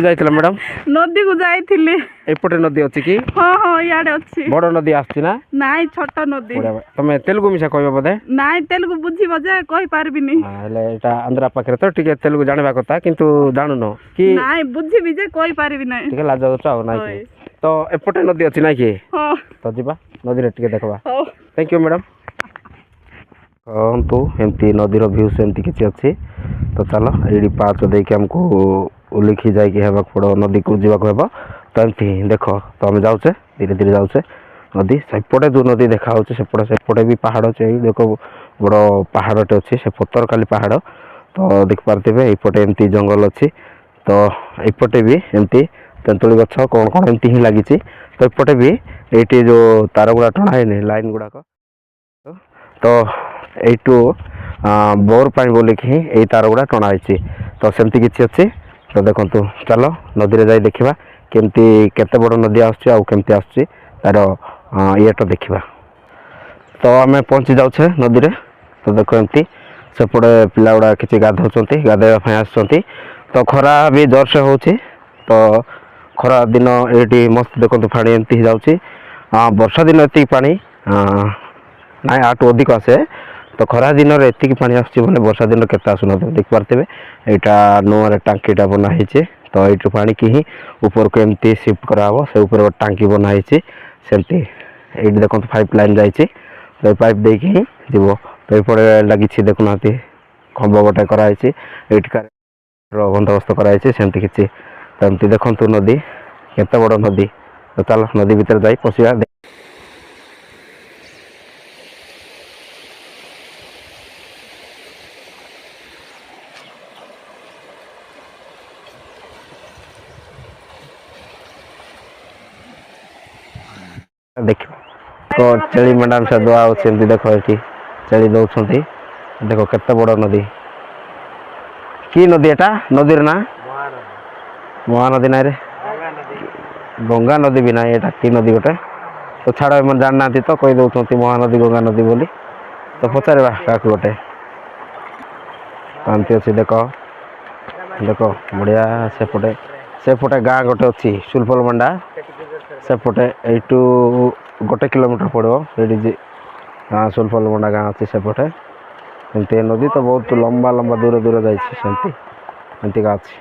ଯାଇଥିଲା ମ୍ୟାଡାମ? ନଦୀ କୁ ଯାଇଥିଲି। ଏପଟେ ନଦୀ ଅଛି କି? ହଁ ହଁ ଇଆଡେ ଅଛି। ବଡ ନଦୀ ଆସୁଛି ନା? ନାଇଁ ଛୋଟ ନଦୀ। ତମେ ତେଲୁଗୁ ମିଶା କହିବ ବୋଧେ? ନାଇଁ ତେଲୁଗୁ ବୁଝିବ ଯେ କହି ପାରିବିନି। ହେଲେ ଏଟା ଆନ୍ଧ୍ରା ପାଖରେ ତ ଟିକେ ତେଲୁଗୁ ଜାଣିବା କଥା କିନ୍ତୁ ଜାଣୁନ କି? ନାଇଁ ବୁଝିବି ଯେ କହି ପାରିବି ନାହିଁ। ଟିକେ ଲାଜ କରୁଛ ଆଉ ନାଇଁ କି? ତ ଏପଟେ ନଦୀ ଅଛି ନାଇଁ କି? ହଁ। ତ ଯିବା ନଦୀରେ ଟିକେ ଦେଖିବା। ହଉ। Thank you madam. କହନ୍ତୁ ଏମିତି ନଦୀର ଭ୍ୟୁ ସେମିତି କିଛି ଅଛି। ତ ଚାଲ ଏଇଠି ପାହାଚ ଦେଇକି ଆମକୁ ଓହ୍ଲିକି ଯାଇକି ହେବାକୁ ପଡ଼ିବ, ନଦୀକୁ ଯିବାକୁ ହେବ। ତ ଏମିତି ଦେଖ ତ ଆମେ ଯାଉଛେ ଧୀରେ ଧୀରେ ଯାଉଛେ ନଦୀ ସେପଟେ ଯେଉଁ ନଦୀ ଦେଖାହେଉଛି ସେପଟେ ବି ପାହାଡ଼ ଅଛି। ଏଇ ଦେଖ ବଡ଼ ପାହାଡ଼ଟେ ଅଛି, ସେ ପତରକାଲି ପାହାଡ଼। ତ ଦେଖିପାରୁଥିବେ ଏଇପଟେ ଏମିତି ଜଙ୍ଗଲ ଅଛି। ତ ଏପଟେ ବି ଏମିତି ତେନ୍ତୁଳି ଗଛ କ'ଣ କ'ଣ ଏମିତି ହିଁ ଲାଗିଛି। ତ ଏପଟେ ବି ଏଇଠି ଯେଉଁ ତାର ଗୁଡ଼ା ଟଣା ହେଇନି ଲାଇନ୍ ଗୁଡ଼ାକ, ତ এইটু ବୋର ପାଇଁ ବୋଲିକି ହିଁ ଏଇ ତାର ଗୁଡ଼ା ଟଣା ହେଇଛି। ତ ସେମିତି କିଛି ଅଛି। ତ ଦେଖନ୍ତୁ ଚାଲ ନଦୀରେ ଯାଇ ଦେଖିବା କେମିତି କେତେ ବଡ଼ ନଦୀ ଆସୁଛି ଆଉ କେମିତି ଆସୁଛି ତାର ଇଏଟା ଦେଖିବା। ତ ଆମେ ପହଞ୍ଚି ଯାଉଛେ ନଦୀରେ। ତ ଦେଖ ଏମିତି ସେପଟେ ପିଲା ଗୁଡ଼ା କିଛି ଗାଧଉଛନ୍ତି, ଗାଧୋଇବା ପାଇଁ ଆସୁଛନ୍ତି। ତ ଖରା ବି ଜୋରସେ ହେଉଛି। ତ ଖରା ଦିନ ଏଇଠି ମସ୍ତ ଦେଖନ୍ତୁ ପାଣି ଏମିତି ଯାଉଛି। ବର୍ଷା ଦିନ ଏତିକି ପାଣି ନାଇଁ ଆଠୁ ଅଧିକ ଆସେ। ତ ଖରା ଦିନରେ ଏତିକି ପାଣି ଆସୁଛି ମାନେ ବର୍ଷା ଦିନରେ କେତେ ଆସୁନଥିବ ଦେଖିପାରୁଥିବେ। ଏଇଟା ନୂଆରେ ଟାଙ୍କିଟା ବନା ହେଇଛି। ତ ଏଇଠୁ ପାଣିକି ହିଁ ଉପରକୁ ଏମିତି ସିଫ୍ଟ କରାହେବ। ସେ ଉପରେ ଗୋଟେ ଟାଙ୍କି ବନା ହେଇଛି ସେମିତି। ଏଇଠି ଦେଖନ୍ତୁ ପାଇପ୍ ଲାଇନ୍ ଯାଇଛି। ତ ଏ ପାଇପ୍ ଦେଇକି ହିଁ ଯିବ। ତ ଏପଟେ ଲାଗିଛି ଦେଖୁନାହାନ୍ତି ଖମ୍ବ ଗୋଟେ କରାହେଇଛି। ଏଇଠି କାରେଣ୍ଟର ବନ୍ଦୋବସ୍ତ କରାହେଇଛି ସେମିତି କିଛି। ତ ଏମିତି ଦେଖନ୍ତୁ ନଦୀ କେତେ ବଡ଼ ନଦୀ। ତ ଚାଲ ନଦୀ ଭିତରେ ଯାଇ ପଶିବା। ଦେଖିବା ତ ଛେଳି ମ୍ୟାଡ଼ାମ ସେ ଧୁଆ ହେଉଛି ଏମିତି ଦେଖ ଏଠି ଛେଳି ଦେଉଛନ୍ତି। ଦେଖ କେତେ ବଡ଼ ନଦୀ। କି ନଦୀ ଏଟା? ନଦୀର ନା ମହାନଦୀ ନାଇଁରେ, ଗଙ୍ଗା ନଦୀ ବି ନାହିଁ। ଏଟା କି ନଦୀ ଗୋଟେ? ତ ଛାଡ଼ ଏମାନେ ଜାଣିନାହାନ୍ତି ତ କହି ଦେଉଛନ୍ତି ମହାନଦୀ ଗଙ୍ଗା ନଦୀ ବୋଲି। ତ ପଚାରିବା କାହାକୁ ଗୋଟେ। ଏମିତି ଅଛି ଦେଖ ଦେଖ ବଢ଼ିଆ। ସେପଟେ ଗାଁ ଗୋଟେ ଅଛି ସୁଲଫଲ ମଣ୍ଡା ସେପଟେ। ଏଇଠୁ 1 କିଲୋମିଟର ପଡ଼ିବ ସେଇଠି ସୁଲଫଲ ମଣ୍ଡା ଗାଁ ଅଛି ସେପଟେ। ଏମିତି ନଦୀ ତ ବହୁତ ଲମ୍ବା ଲମ୍ବା ଦୂର ଦୂର ଯାଇଛି ସେମିତି ଏମିତିକା ଅଛି।